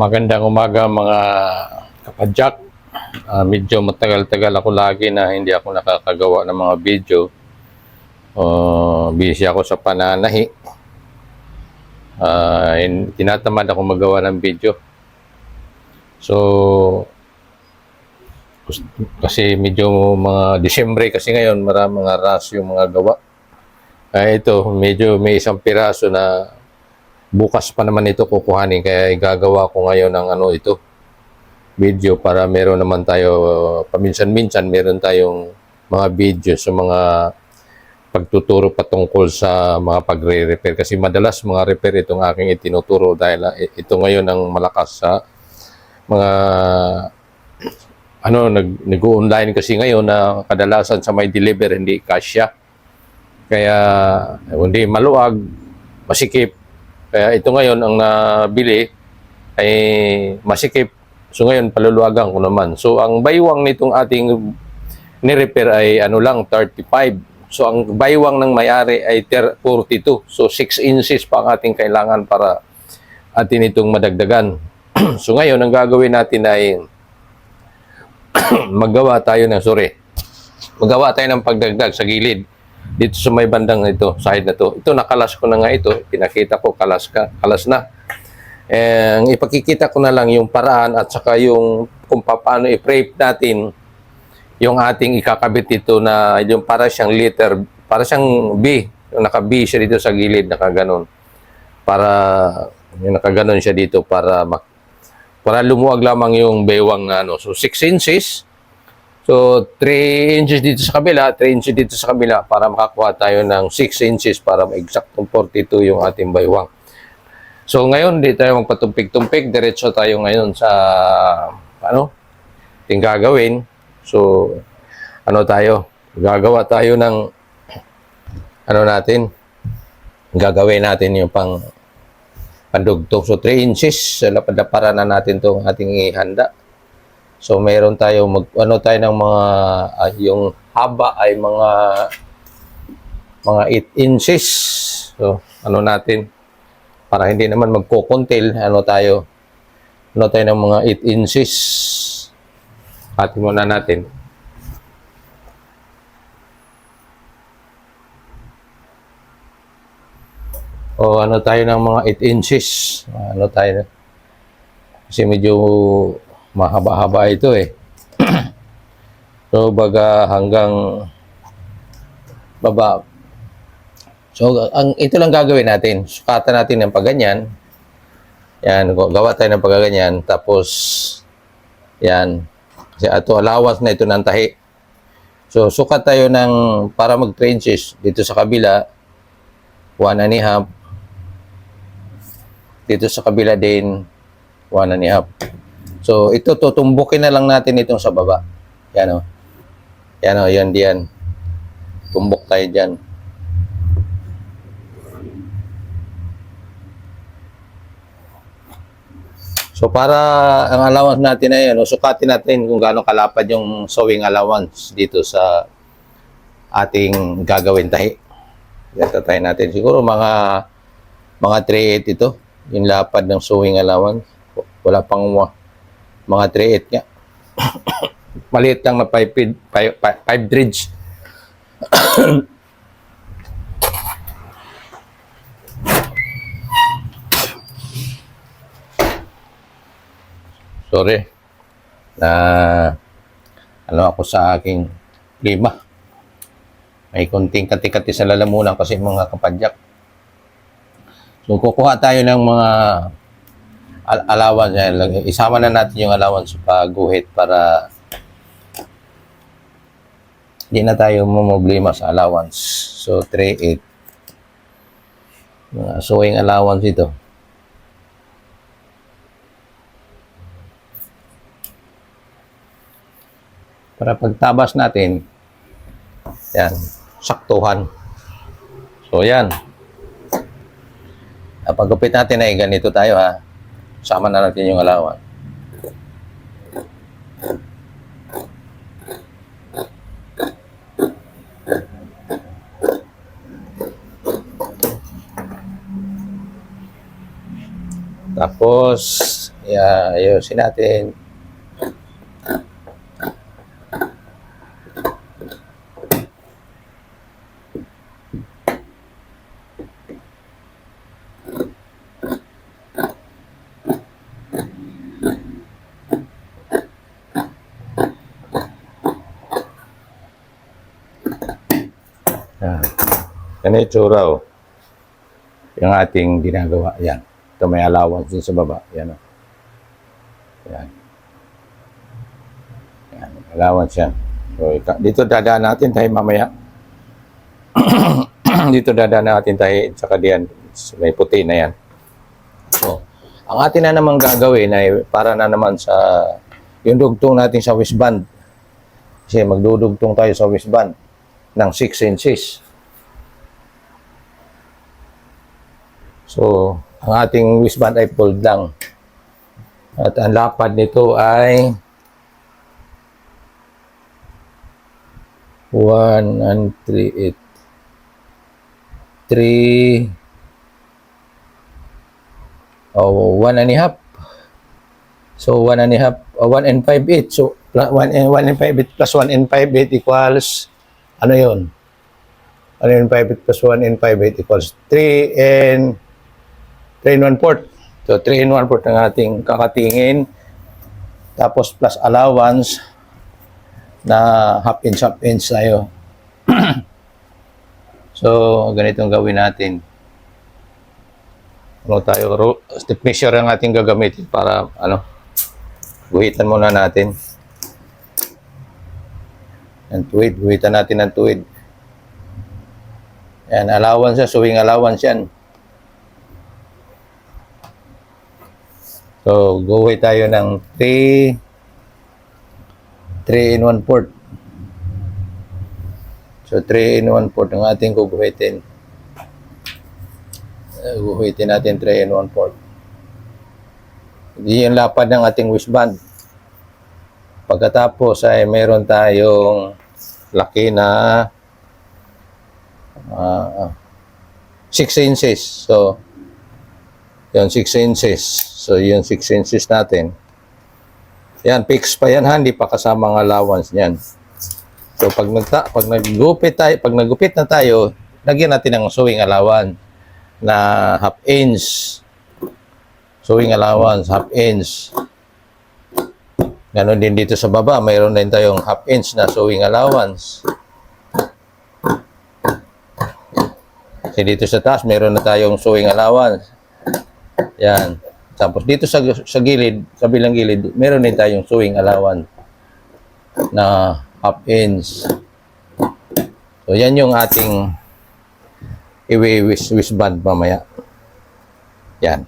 Magandang umaga mga kapadyak. Medyo matagal-tagal ako lagi na hindi ako nakakagawa ng mga video. Busy ako sa pananahi. Tinatamad ako magawa ng video. So, kasi medyo mga Disyembre kasi ngayon, maraming mga rush yung mga gawa. Ito, medyo may isang piraso na bukas pa naman ito kukuhanin, kaya igagawa ko ngayon ng video para meron naman tayo paminsan-minsan meron tayong mga video sa mga pagtuturo patungkol sa mga pagre-repair, kasi madalas mga repair itong aking itinuturo dahil ito ngayon ang malakas sa mga nag-online kasi ngayon na kadalasan sa may deliver hindi kasya, kaya hindi maluwag, masikip. Kaya ito ngayon ang nabili ay masikip. So ngayon paluluwagan ko naman. So ang baywang nitong ating ni-repair ay 35. So ang baywang ng may-ari ay 42. So 6 inches pa ang ating kailangan para atin itong madagdagan. So ngayon ang gagawin natin ay magawa tayo ng pagdagdag sa gilid. Dito sa may bandang ito, side na to. Ito nakalas ko na nga ito. Pinakita ko, kalas na. Ang ipakikita ko na lang yung paraan at saka yung kung paano i-prep natin yung ating ikakabit dito na yung para siyang letter, para siyang B. Yung naka-B siya dito sa gilid, nakaganon. Yung nakaganon siya dito para lumuwag lamang yung baywang na So 6 inches. So, 3 inches dito sa kabila, 3 inches dito sa kabila para makakuha tayo ng 6 inches para ma-exactong 42 yung ating baywang. So, ngayon, di tayo magpatumpik-tumpik. Diretso tayo ngayon sa, ting gagawin. So, gagawa tayo ng, gagawin natin yung pandugtong. So, 3 inches, lapad-para na natin itong ating ihanda. So mayroon tayo tayo ng mga yung haba ay mga 8 inches. So natin para hindi naman magkokontil, tayo ng mga 8 inches. Hati muna natin. Tayo ng mga 8 inches. Tayo kasi medyo mahaba-haba ito eh. So, baga hanggang baba. So, ito lang gagawin natin. Sukatan natin ng pagganyan. Yan, gawa tayo ng pagganyan. Tapos, yan. Kasi ito, allowance na ito ng tahi. So, sukat tayo ng, para mag 3 inches. Dito sa kabila, 1.5. Dito sa kabila din, 1.5. So, ito, tutumbukin na lang natin itong sa baba. Yan o. Yan diyan. Tumbok tayo dyan. So, para ang allowance natin ay, sukatin natin kung gaano kalapad yung sewing allowance dito sa ating gagawin tahi. Yan, tayo natin. Siguro mga 3/8 ito. Yung lapad ng sewing allowance. Wala pang mga 3/8 nga. Maliit lang na 5 threads. Sorry. Ako sa aking lima. May konting kati-kati sa lalamunan kasi mga kapadyak. So, kukuha tayo ng mga allowance. Isama na natin yung allowance sa pagguhit para hindi na tayo problema sa allowance. So 3/8 mga sewing allowance ito. Para pagtabas natin, yan, saktuhan. So yan, pagkupit natin ay ganito tayo ha. Sama na natin yung allowance. Tapos ayusin natin. Yan. Yan yung itsura, oh. Yung ating ginagawa. Yan. Ito may allowance din sa baba. Yan, oh. Yan. Yan. Allowance yan. So, dito dadaan natin tayo mamaya. Dito dadaan natin tayo. Saka diyan. May puti na yan. So, ang atin na naman gagawin ay para na naman sa yung dugtong natin sa waistband. Kasi magdudugtong tayo sa waistband ng 6 inches. So, ang ating waistband ay fold lang. At ang lapad nito ay 1 and 3, 1 and a half. So, 1 and a half, 1 and 5/8. So, 1 and 5/8 plus 1 and 5/8 equals, ano yun? 1 and 5/8 plus 1 and 5/8 equals 3 and 1/4. So, 3 and 1/4 ang ating kakatingin. Tapos, plus allowance na half inch tayo. So, ganitong gawin natin. Ano tayo, step measure ang ating gagamitin para, guhitan muna natin. Ang tuwid, guhitan natin ng tuwid. Yan, allowance yan, sewing allowance yan. So, guhit tayo ng 3 and 1/4. So, 3 and 1/4 ang ating guguhitin. Guhitin natin 3 and 1/4. Hindi yung lapad ng ating waistband. Pagkatapos ay meron tayong laki na 6 inches. So, yun 6 inches. So, yun 6 inches natin. Yan, fix pa yan ha. Hindi pa kasama ang allowance niyan. So, pag naggupit na tayo, lagyan natin ng sewing allowance na half inch. Sewing allowance, half inch. Ganon din dito sa baba, mayroon din tayong half inch na sewing allowance. Kasi dito sa taas, mayroon na tayong sewing allowance. Yan. Tapos dito sa gilid, kabilang gilid, meron din tayong sewing allowance na half inch. So, yan yung ating waistband mamaya. Yan.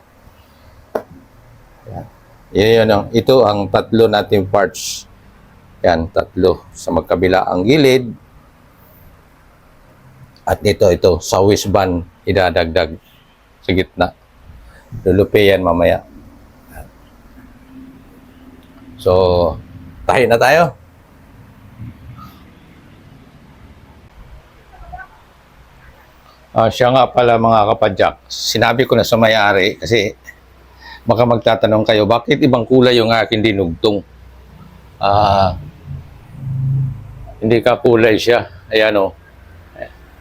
Yan. Ito ang tatlo nating parts. Yan, tatlo. Sa magkabila ang gilid. At ito, sa waistband, idadagdag sa gitna. Lulupi yan mamaya. So, tayo na tayo. Siya nga pala mga kapadyak. Sinabi ko na sa may-ari kasi baka magtatanong kayo, bakit ibang kulay yung aking dinugtong? Hindi ka kulay siya. Ayan o.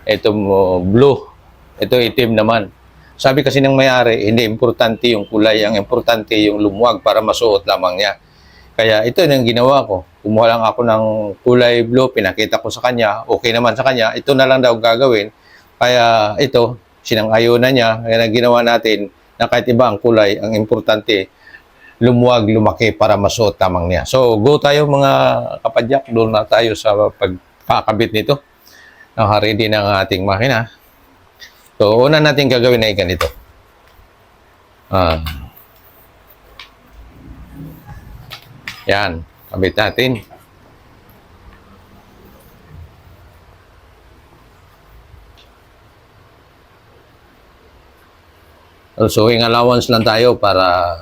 Ito blue. Ito itim naman. Sabi kasi ng may-ari, hindi importante yung kulay. Ang importante yung lumuwag para masuot lamang niya. Kaya ito yung ginawa ko. Kumuha lang ako ng kulay blue, pinakita ko sa kanya. Okay naman sa kanya. Ito na lang daw gagawin. Kaya ito, sinang-ayo na niya. Kaya ginawa natin na kahit iba ang kulay, ang importante, lumuwag, lumaki para masuot lamang niya. So, go tayo mga kapadyak. Doon na tayo sa pagkakabit nito. Naka-ready ng ating makina. So, una natin gagawin ay ganito. Yan. Kabit natin. So, sewing allowance lang tayo para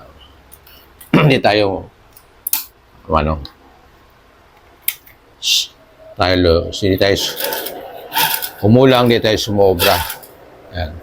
hindi tayo hindi tayo umulang, hindi tayo sumobra. Yan.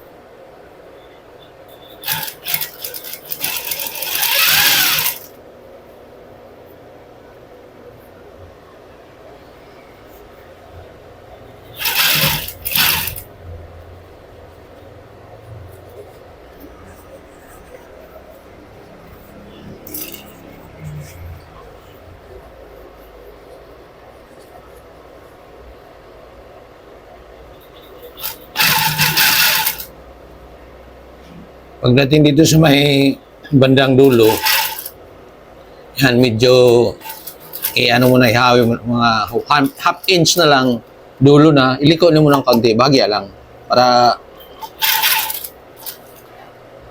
Pagdating dito sa may bandang dulo, yan medyo ano mo na ihawi mo mga half inch na lang dulo na, iliko na mo ng kaunti, bagya lang para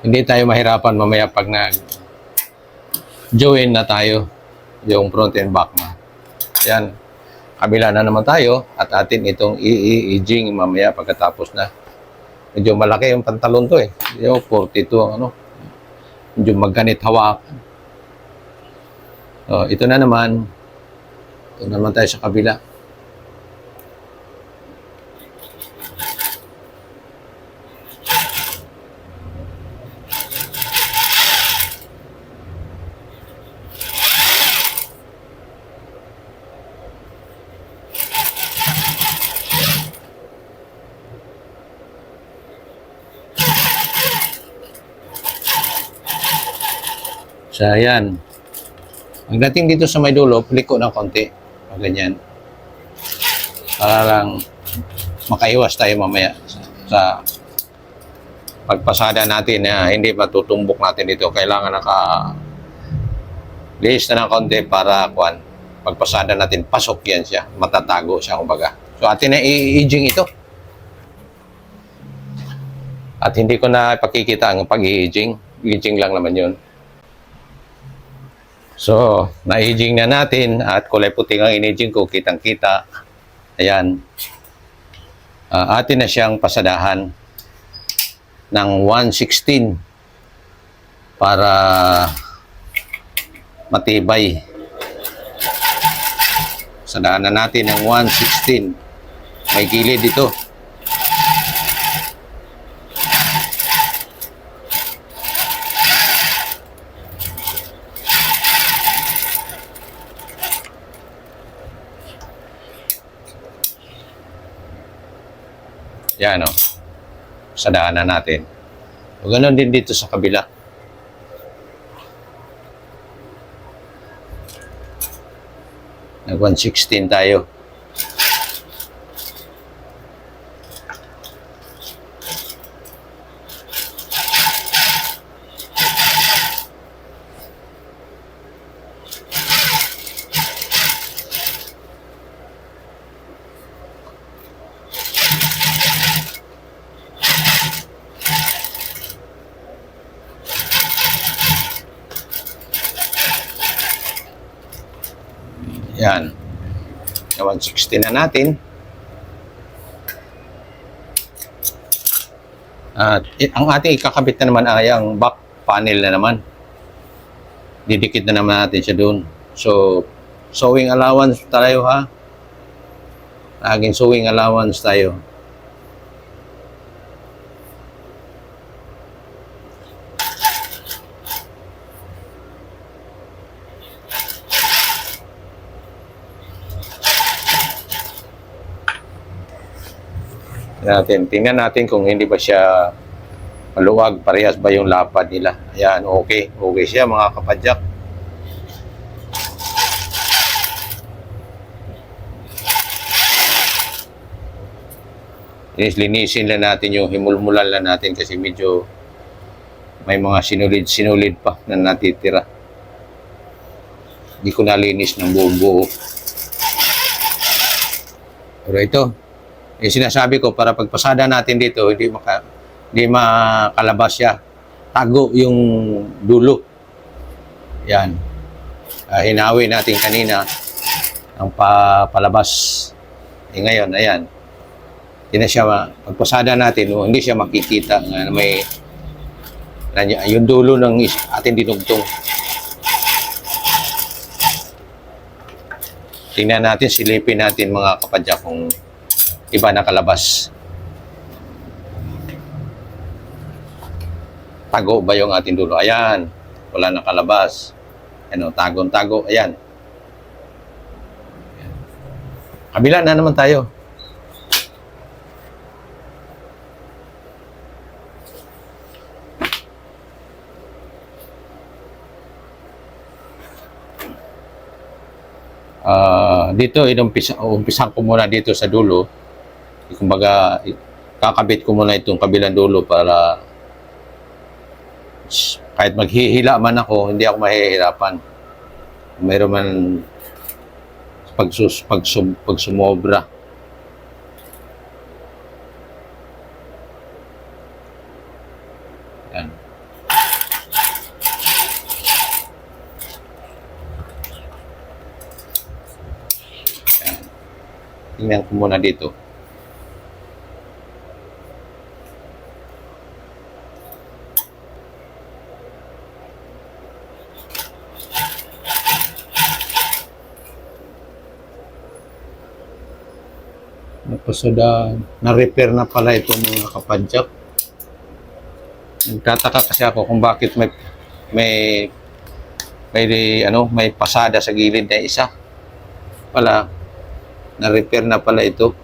hindi tayo mahirapan mamaya pag join na tayo yung front and back na. Yan, kabila na naman tayo at atin itong i-edging mamaya pagkatapos na. Medyo malaki yung pantalon to eh. Yung 42 ang ano. Medyo magganit hawakan. So, ito na naman tayo sa kabila. So, ayan. Pagdating dito sa may dulo, pliko ng konti. Ganyan. Para lang makaiwas tayo mamaya sa pagpasada natin na hindi matutumbok natin dito. Kailangan lihis na ng konti para pagpasada natin, pasok yan siya. Matatago siya, kumbaga. So, atin na i-edging ito. At hindi ko na ipakikita ang pag-i-edging. Edging lang naman yun. So, na-edging na natin at kulay puti ang in-edging ko, kitang-kita. Ayan. Atin na siyang pasadahan ng 1/16 para matibay. Pasadahan na natin ng 1/16. May gilid dito. Yan o. Sa daanan natin. O ganoon din dito sa kabila. Nag 1/16 tayo. Yan. 1/16 na natin. At ang ating ikakabit na naman ay ang back panel na naman. Didikit na naman natin siya doon. So, sewing allowance tayo ha. Laging sewing allowance tayo. Tingnan natin kung hindi ba siya maluwag, parehas ba yung lapad nila. Ayan, okay siya mga kapadyak. Linisin lang natin yung himulmulan lang natin kasi medyo may mga sinulid pa na natitira. Hindi ko nalinis ng buong buo. Pero ito, sinasabi ko para pagpasada natin dito, hindi makalabas siya. Tago yung dulo. Yan. Hinawi natin kanina ang palabas. Ngayon, ayan. Hindi na siya, pagpasada natin, hindi siya makikita na may yung dulo ng ating dinugtong. Tingnan natin, silipin natin mga kapadyak kung iba nakalabas. Tago ba yung ating dulo? Ayan. Wala nakalabas. Ano, tagong-tago. Ayan. Kabila na naman tayo. Dito, umpisan ko muna dito sa dulo. Kumbaga, kakabit ko muna itong kabilang dulo para Kahit maghihila man ako, hindi ako mahihirapan. Mayroon man pag sumobra. Yan. Yan. Tingnan ko muna dito. Na-repair na pala ito mga kapadyak. Nagtataka kasi ako kung bakit may pasada sa gilid na isa. Pala, na-repair na pala ito.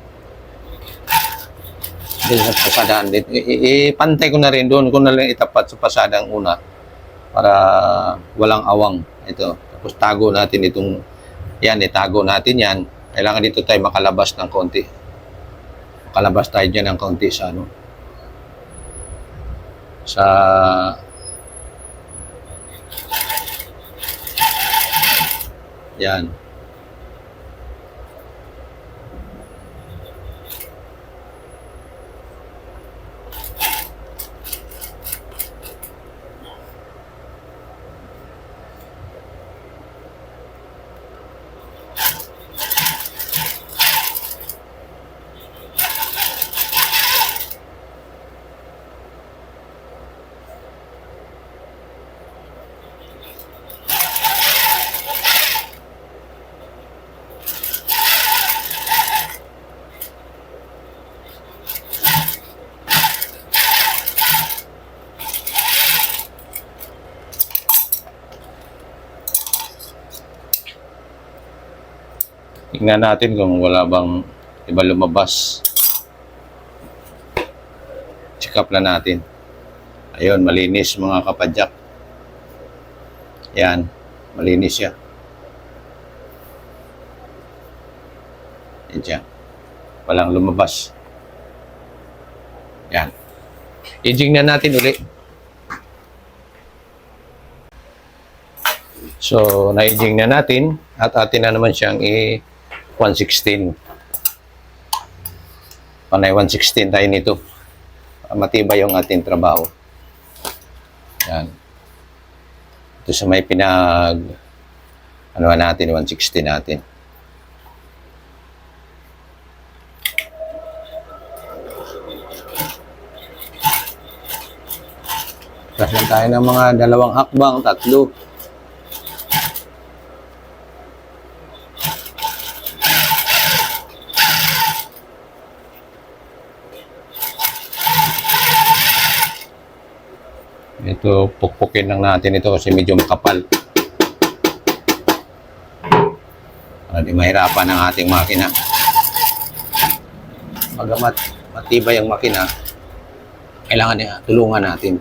Hindi sa pasadaan din. Ipantay ko na rin doon ko na lang itapat sa pasadang una para walang awang. Ito. Tapos tago natin itong itago natin yan. Kailangan dito tayo makalabas ng konti. Makalabas tayo dyan ng konti sa yan. Tingnan natin kung wala bang iba lumabas. Check up lang natin. Ayun, malinis mga kapadyak. Yan, malinis siya. Yan siya. Walang lumabas. Yan. I-jig na natin uli. So, na-jig na natin at atin na naman siyang 116. Panay 116 tayo nito. Matibay yung ating trabaho. Yan. Ito sa may natin, 160 natin. Kasi tayo ng mga 2 hakbang, 3. Ito, pukpukin lang natin ito kasi medyo makapal. Para di mahirapan ang ating makina. Bagamat matibay ang makina, kailangan niya tulungan natin.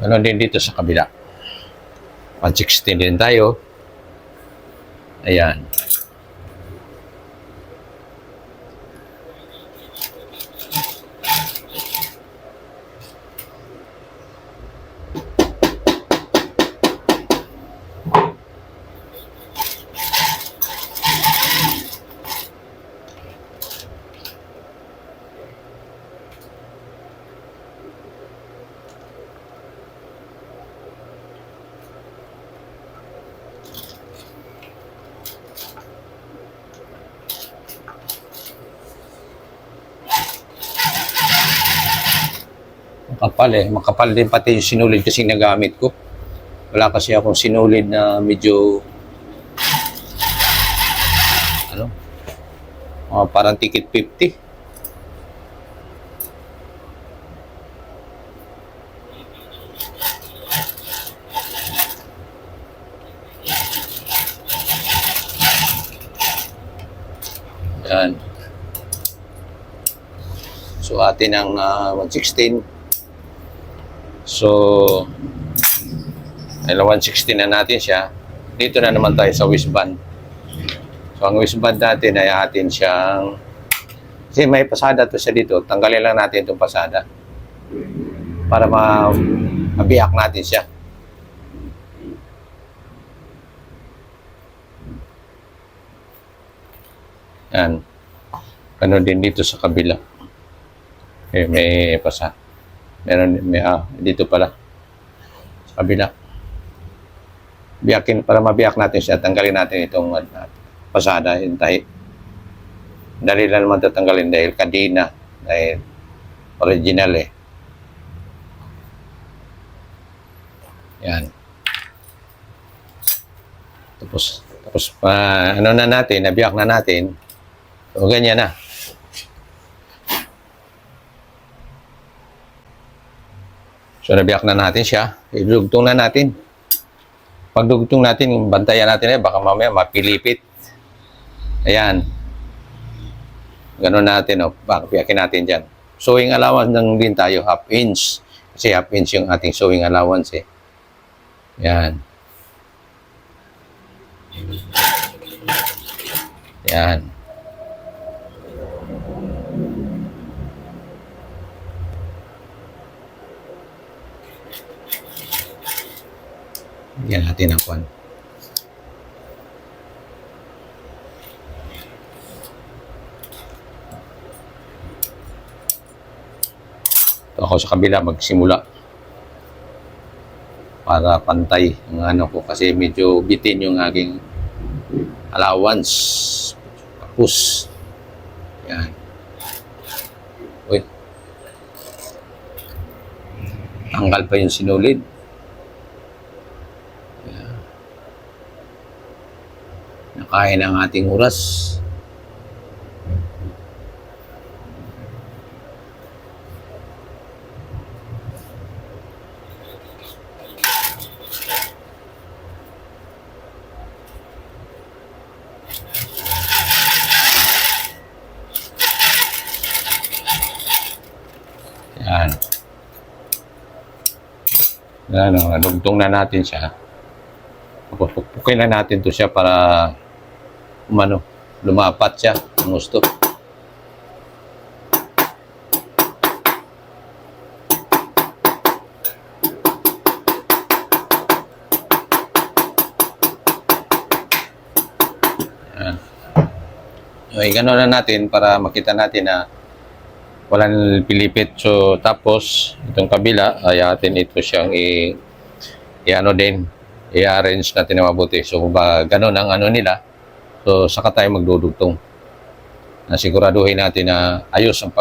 Ganon din dito sa kabila. 116 din tayo. Ayan. Makapal din pati yung sinulid kasi nagamit ko. Wala kasi akong sinulid na medyo parang ticket 50. Yan. So atin ang 116. So 116 na natin siya. Dito na naman tayo sa waistband. So, ang wristband natin ay atin siyang, kasi may pasada to siya dito, tanggalin lang natin itong pasada para mabiyak natin siya. Yan. Ganun din dito sa kabila. May pasa. Meron, dito pala. Sa kabila. Biyakin, para mabiyak natin siya, tanggalin natin itong pasada, yung tahi. Dali lang naman tatanggalin dahil kadina, dahil original eh. Yan. Tapos ano na natin, nabiyak na natin. So, ganyan na. So, nabiyak na natin siya. Idugtong na natin. Pag dugtong natin, bantayan natin baka mamaya mapilipit. Ayan. Ganon natin, baka biyakin natin dyan. Sewing allowance lang din tayo, half inch. Kasi half inch yung ating sewing allowance eh. Yan. Yan. Yan natin ang kwan. So, ako sa kabila magsimula para pantay ang ano ko kasi medyo bitin yung aking allowance. Tapos yan. Uy. Tanggal pa yung sinulid. Yan. Nakain ang ating oras. Yan. Ano, nadugtong na natin siya. Tapos pupukin na natin to siya para lumapat siya ng gusto. Yan. Okay, gano'n na natin para makita natin na walang pilipit. So, tapos, itong kabila, ay atin ito siyang i-ano din, i-arrange natin na mabuti. So, ganun ang ano nila. So, saka tayo magdudugtong. Nasiguraduhin natin na ayos ang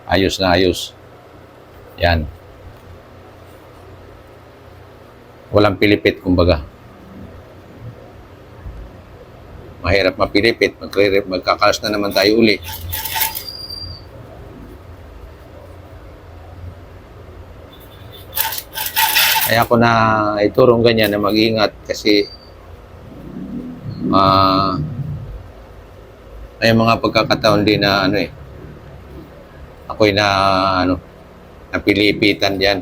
ayos na ayos. Yan. Walang pilipit, kumbaga. Mahirap mapilipit, magkakalas na naman tayo uli. Kaya ako na iturong ganyan na mag-ingat kasi may mga pagkakataon din na ako'y napilipitan diyan.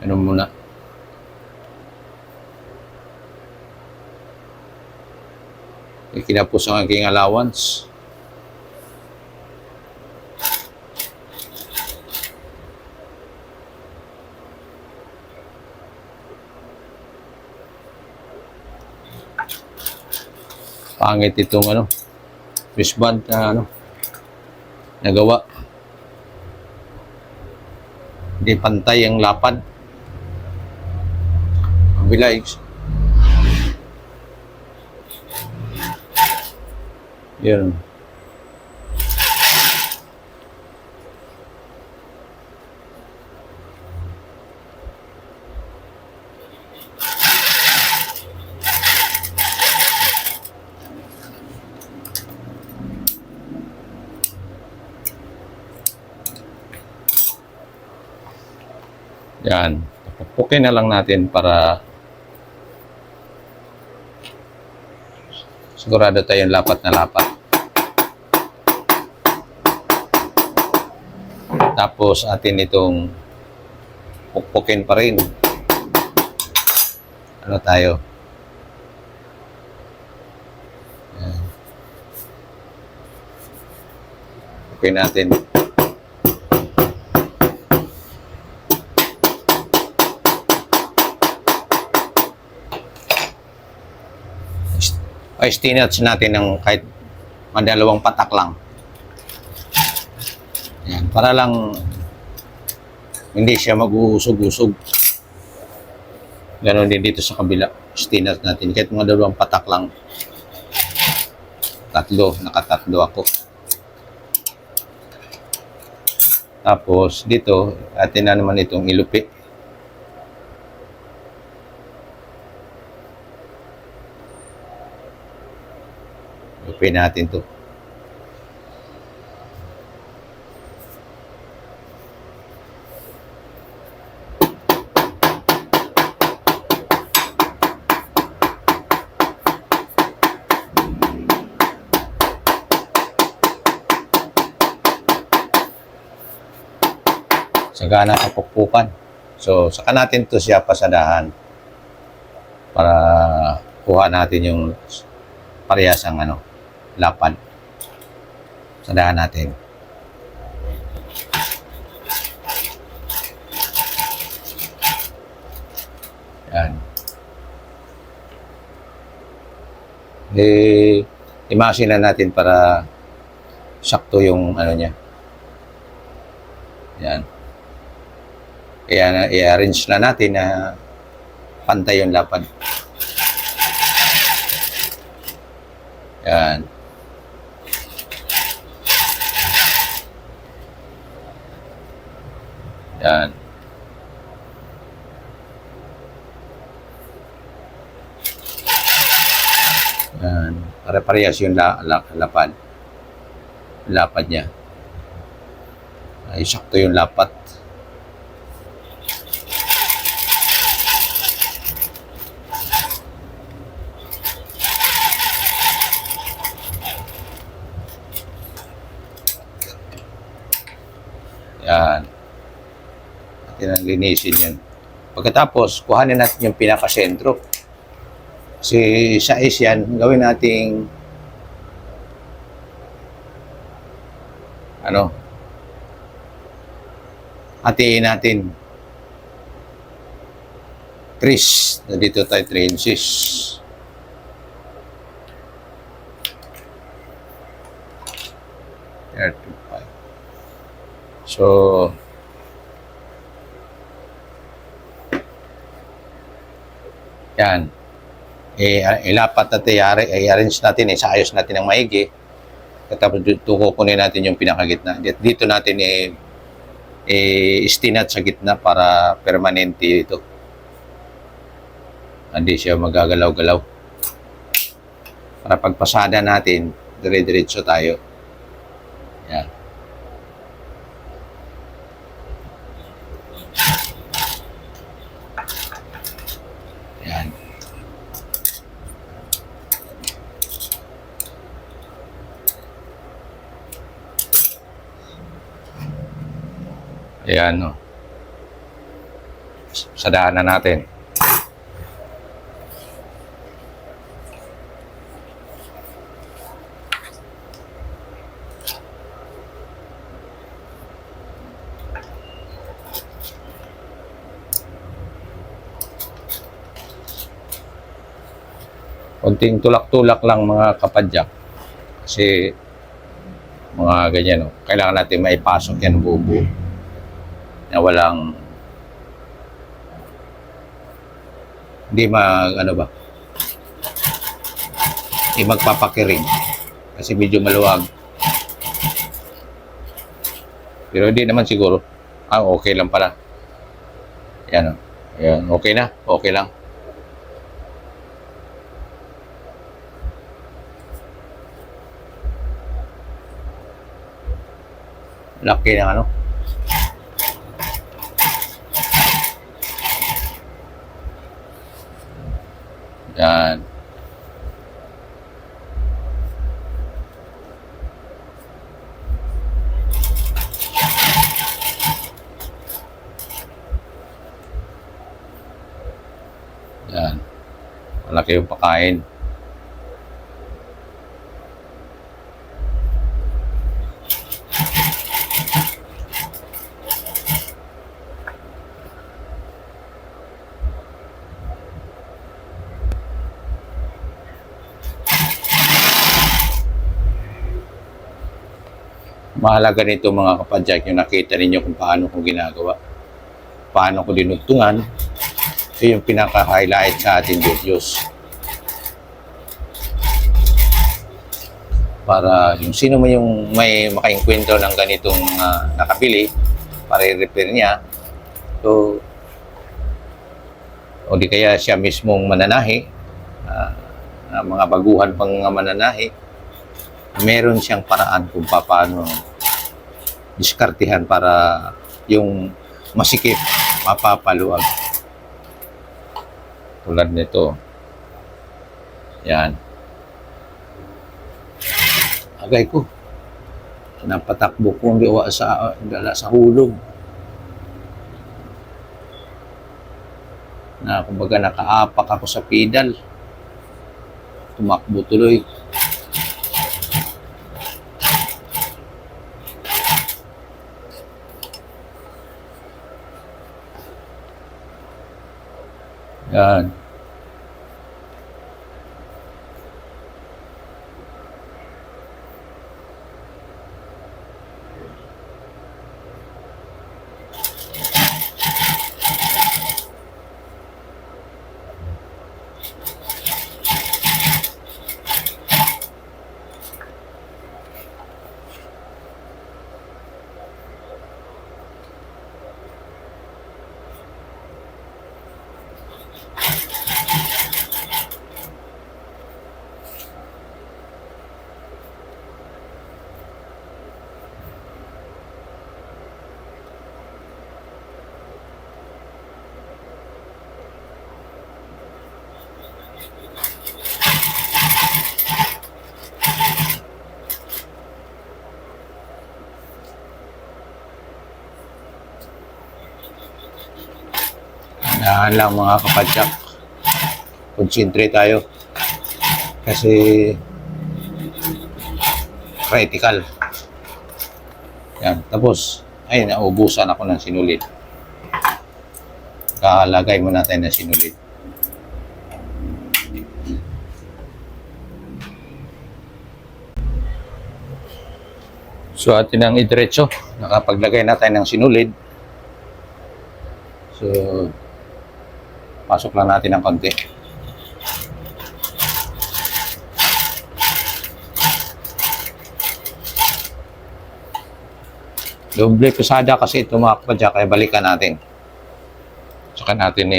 Ano muna? Kinapos ang aking allowance. Pangit itong wristband na nagawa. Hindi pantay ang lapad. Ang bilay. Yan. Yan. Pupukin na lang natin para sigurado tayong lapat na lapat. Tapos atin itong pukpukin pa rin. Ano tayo? Yan. Okay natin. Ay, stinats natin ng kahit madalawang patak lang. Yan, para lang hindi siya mag-uusog-usog. Ganon din dito sa kabila. Stinats natin kahit mga dalawang patak lang. Nakatatlo ako. Tapos dito, atin na naman itong ilupi. Ilupi natin to. Sagana kapukpukan. So, saka natin to siya pasadahan para kuha natin yung parehasang lapad. Sadahan natin. Yan. Imagine na natin para sakto yung niya. Yan. Kaya i-arrange na natin na pantay yung lapad. Yan. Yan. Yan. Pare-parehas yung lapad. Lapad niya. Ay, sakto yung lapat. Yan. Atin ang linisin yan. Pagkatapos, kuhanin natin yung pinakasentro. Kasi size yan, gawin nating hatiin natin 3 na dito tayo 3 inches. So, yan. Ilapat natin, i-arrange natin, isaayos natin ng maigi. Tapos kukunin natin yung pinakagitna. Dito natin istinat sa gitna para permanente ito. Hindi siya magagalaw-galaw. Para pagpasada natin, dire-diretso tayo. Yan. Yan. Ayan, no. Sadahan na natin. Konting tulak-tulak lang mga kapadyak. Kasi mga ganyan, no. Kailangan natin maipasok yan buo-buo. Na walang hindi hindi magpapakiring kasi medyo maluwag, pero hindi naman siguro. Okay lang pala. Yan, yan, okay na, okay lang. Laki ng yan. kayong pakain. Mahalaga nito mga kapadyak, yung nakita ninyo kung paano ko ginagawa. Paano ko dinugtungan. Ito yung pinaka-highlight sa ating videos. Para yung sino man yung may makainkwento ng ganitong nakabili, para i-repair niya. So, o di kaya siya mismong mananahi, mga baguhan pang mananahi, meron siyang paraan kung paano diskartihan para yung masikip, mapapaluag. Tulad nito. Yan. Agay ko. Napatakbo ko, hindi dala sa hulog. Kumbaga nakaapak ako sa pedal. Tumakbo tuloy. Yan. Dahan lang mga kapadyak. Concentrate tayo. Kasi critical. Yan. Tapos, ay, naubusan ako ng sinulid. Kalagay muna tayo ng sinulid. So, atin ang idiretso. Nakapaglagay na tayo ng sinulid. So, pasok lang natin ng konti. Doble pesada kasi ito mga kapadyak, kaya balikan natin. Saka natin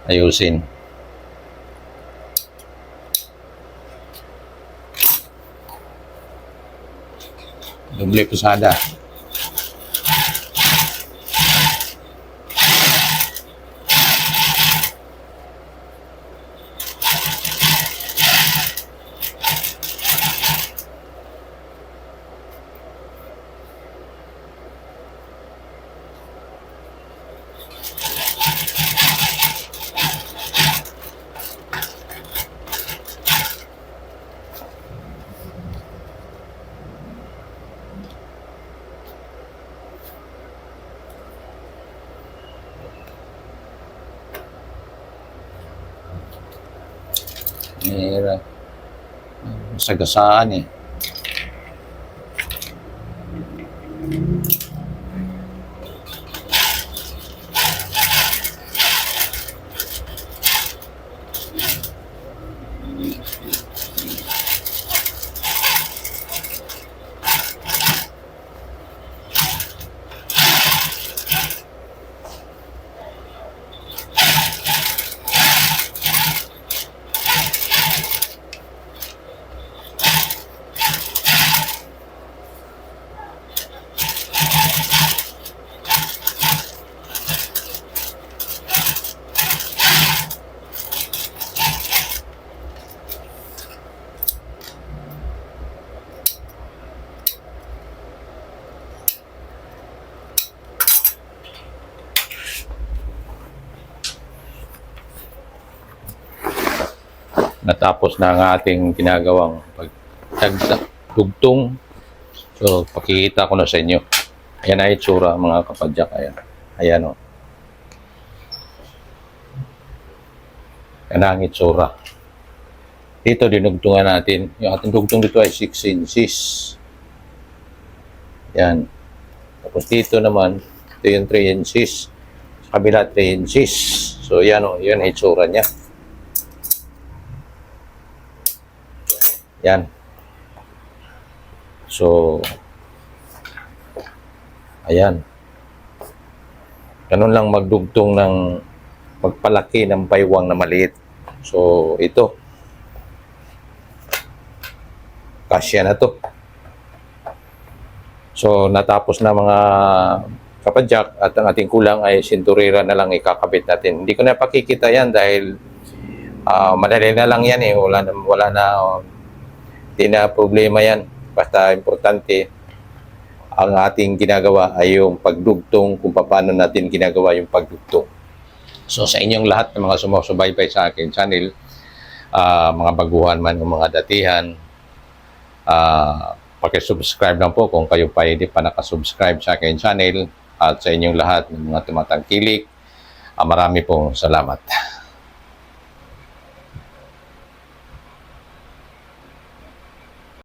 ayusin. Doble pesada. Mahirap. Sagasaan eh. natapos na ang ating ginagawang pagdugtong. So, pakikita ko na sa inyo. Ayan na itsura mga kapadyak. Ayan. Ayan o. Ayan ang itsura. Dito dinugtungan natin. Yung ating dugtong dito ay 6 inches. Ayan. Tapos dito naman, ito yung 3 inches. Sa kabila 3 inches. So, yan o. Yan ang itsura niya. Yan. So, ayan. Ganun lang magdugtong ng magpalaki ng baywang na maliit. So, ito. Kasya na to. So, natapos na mga kapadyak at ang ating kulang ay sinturira na lang ikakabit natin. Hindi ko na pakikita yan dahil madali na lang yan eh. Wala na, hindi na problema yan. Basta importante ang ating ginagawa ay yung pagdugtong, kung paano natin ginagawa yung pagdugtong. So sa inyong lahat ng mga sumusubaybay sa akin channel, mga baguhan man o mga datihan, pakisubscribe lang po kung kayo pa hindi pa nakasubscribe sa akin channel, at sa inyong lahat ng mga tumatangkilik, marami pong salamat.